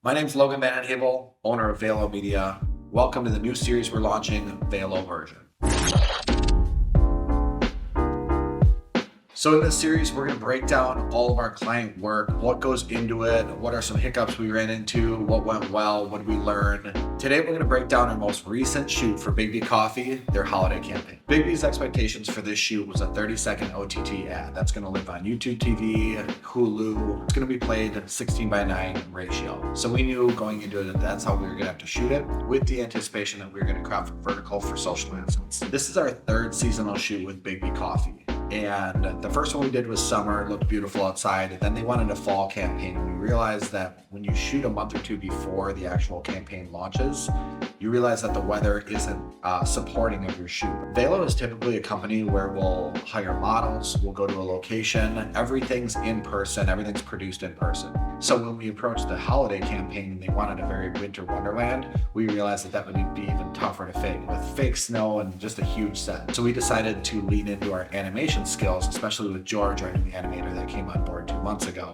My name's Logan Van Hebel, owner of Valo Media. Welcome to the new series we're launching, Valo Version. So in this series, we're going to break down all of our client work, what goes into it, what are some hiccups we ran into, what went well, what did we learn. Today, we're going to break down our most recent shoot for Biggby Coffee, their holiday campaign. Biggby's expectations for this shoot was a 30-second OTT ad. That's going to live on YouTube TV, Hulu. It's going to be played 16:9 ratio. So we knew going into it that that's how we were going to have to shoot it, with the anticipation that we were going to craft vertical for social announcements. This is our third seasonal shoot with Biggby Coffee. And the first one we did was summer, it looked beautiful outside. Then they wanted a fall campaign. We realized that when you shoot a month or two before the actual campaign launches, you realize that the weather isn't supporting of your shoot. Valo is typically a company where we'll hire models, we'll go to a location, everything's in person, everything's produced in person. So when we approached the holiday campaign and they wanted a very winter wonderland, we realized that that would be even tougher to fake with fake snow and just a huge set. So we decided to lean into our animation skills, especially with George, our new animator that came on board 2 months ago.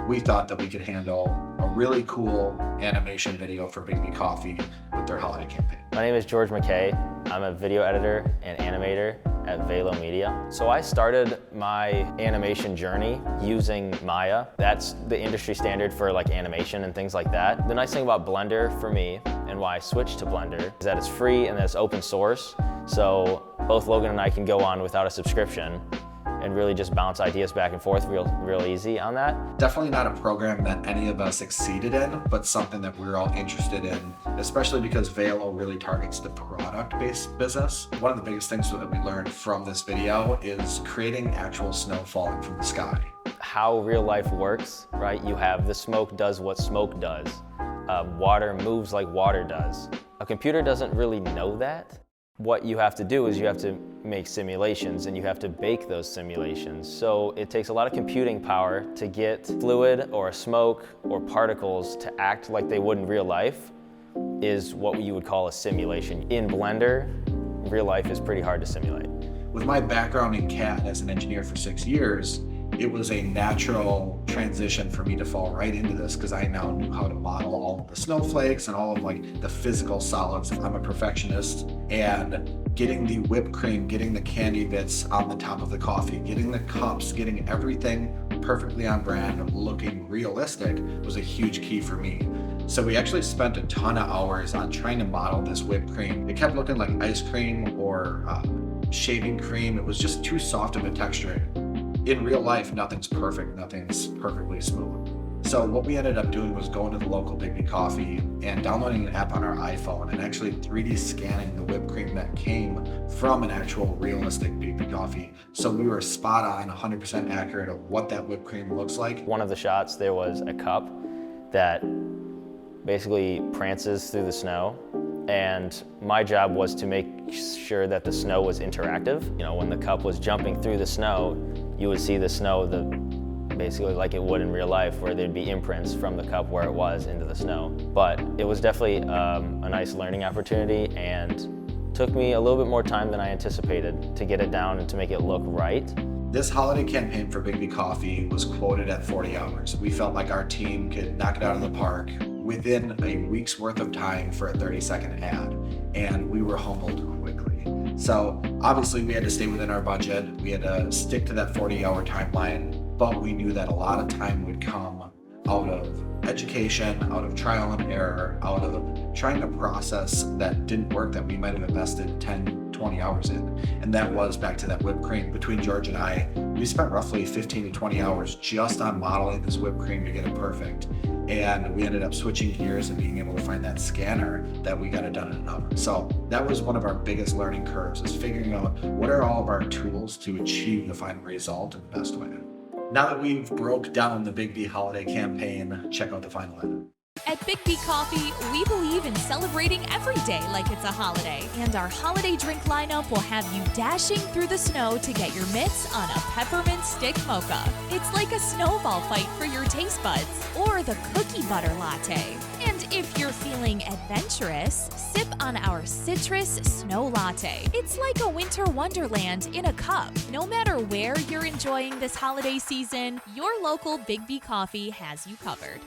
We thought that we could handle a really cool animation video for Biggby Coffee with their holiday campaign. My name is George McKay. I'm a video editor and animator at Valo Media. So I started my animation journey using Maya. That's the industry standard for like animation and things like that. The nice thing about Blender for me and why I switched to Blender is that it's free and that it's open source. So both Logan and I can go on without a subscription and really just bounce ideas back and forth real easy on that. Definitely not a program that any of us succeeded in, but something that we're all interested in, especially because Valo really targets the product-based business. One of the biggest things that we learned from this video is creating actual snow falling from the sky. How real life works, right? You have the smoke does what smoke does. Water moves like water does. A computer doesn't really know that. What you have to do is you have to make simulations and you have to bake those simulations. So it takes a lot of computing power to get fluid or smoke or particles to act like they would in real life is what you would call a simulation. In Blender, real life is pretty hard to simulate. With my background in CAD as an engineer for 6 years, it was a natural transition for me to fall right into this because I now knew how to model all of the snowflakes and all of like the physical solids. I'm a perfectionist, and getting the whipped cream, getting the candy bits on the top of the coffee, getting the cups, getting everything perfectly on brand, looking realistic was a huge key for me. So we actually spent a ton of hours on trying to model this whipped cream. It kept looking like ice cream or shaving cream. It was just too soft of a texture. In real life, nothing's perfect, nothing's perfectly smooth. So what we ended up doing was going to the local Biggby Coffee and downloading an app on our iPhone and actually 3D scanning the whipped cream that came from an actual realistic Biggby Coffee. So we were spot on, 100% accurate of what that whipped cream looks like. One of the shots, there was a cup that basically prances through the snow. And my job was to make sure that the snow was interactive. You know, when the cup was jumping through the snow, you would see the snow basically like it would in real life, where there'd be imprints from the cup where it was into the snow. But it was definitely a nice learning opportunity and took me a little bit more time than I anticipated to get it down and to make it look right. This holiday campaign for Biggby Coffee was quoted at 40 hours. We felt like our team could knock it out of the park within a week's worth of time for a 30-second ad, and we were humbled quickly. So obviously we had to stay within our budget. We had to stick to that 40-hour timeline, but we knew that a lot of time would come out of education, out of trial and error, out of trying to process that didn't work that we might have invested 10, 20 hours in. And that was back to that whipped cream. Between George and I, we spent roughly 15 to 20 hours just on modeling this whipped cream to get it perfect. And we ended up switching gears and being able to find that scanner that we got it done in an oven. So that was one of our biggest learning curves, is figuring out what are all of our tools to achieve the final result in the best way. Now that we've broke down the Biggby holiday campaign, check out the final edit. At Biggby Coffee, we believe in celebrating every day like it's a holiday. And our holiday drink lineup will have you dashing through the snow to get your mitts on a peppermint stick mocha. It's like a snowball fight for your taste buds, or the cookie butter latte. And if you're feeling adventurous, sip on our citrus snow latte. It's like a winter wonderland in a cup. No matter where you're enjoying this holiday season, your local Biggby Coffee has you covered.